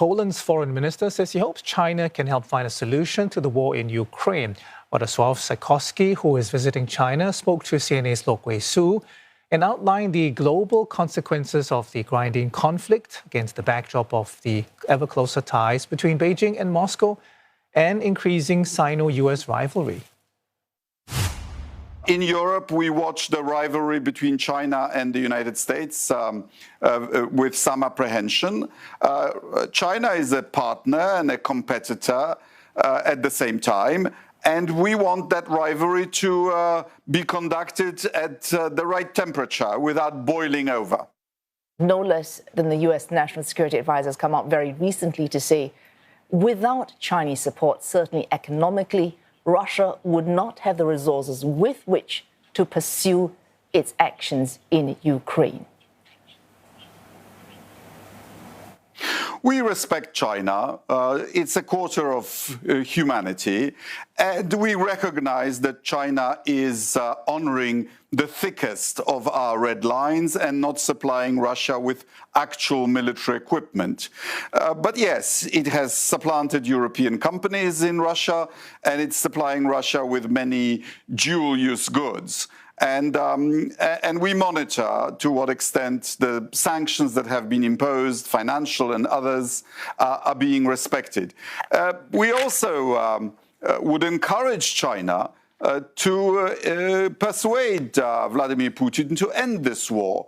Poland's foreign minister says he hopes China can help find a solution to the war in Ukraine. Władysław Sikorski, who is visiting China, spoke to CNA's Lok Wei-su and outlined the global consequences of the grinding conflict against the backdrop of the ever closer ties between Beijing and Moscow and increasing Sino-US rivalry. In Europe, we watch the rivalry between China and the United States with some apprehension. China is a partner and a competitor at the same time, and we want that rivalry to be conducted at the right temperature without boiling over. No less than the U.S. National Security Advisor has come out very recently to say, without Chinese support, certainly economically, Russia would not have the resources with which to pursue its actions in Ukraine. We respect China. It's a quarter of humanity. And we recognize that China is honoring the thickest of our red lines and not supplying Russia with actual military equipment. But yes, it has supplanted European companies in Russia, and it's supplying Russia with many dual-use goods. And we monitor to what extent the sanctions that have been imposed, financial and others, are being respected. We also would encourage China to persuade Vladimir Putin to end this war.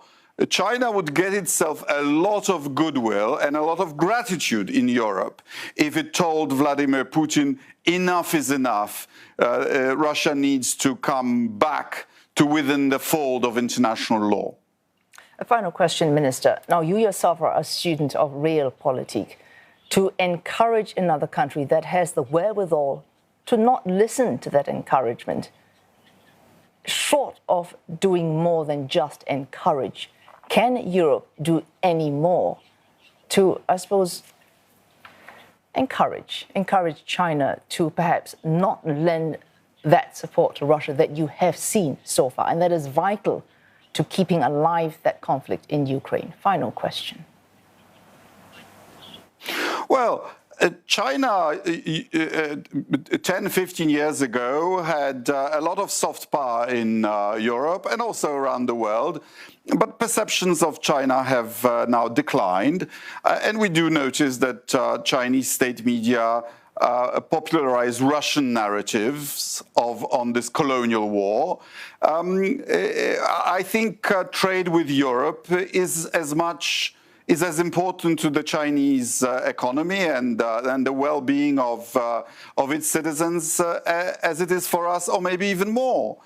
China would get itself a lot of goodwill and a lot of gratitude in Europe if it told Vladimir Putin enough is enough. Russia needs to come back to within the fold of international law. A final question, Minister. Now, you yourself are a student of realpolitik. To encourage another country that has the wherewithal to not listen to that encouragement, short of doing more than just encourage, can Europe do any more to, I suppose, encourage China to perhaps not lend that support to Russia that you have seen so far, and that is vital to keeping alive that conflict in Ukraine? Final question. Well, China 10, 15 years ago had a lot of soft power in Europe and also around the world, but perceptions of China have now declined, and we do notice that Chinese state media popularize Russian narratives on this colonial war. I think trade with Europe is as important to the Chinese economy and the well-being of its citizens as it is for us, or maybe even more.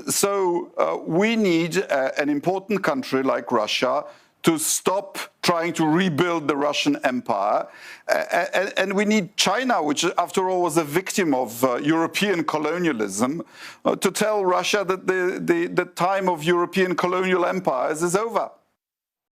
So we need an important country like Russia to stop trying to rebuild the Russian empire. And we need China, which after all was a victim of European colonialism, to tell Russia that the time of European colonial empires is over.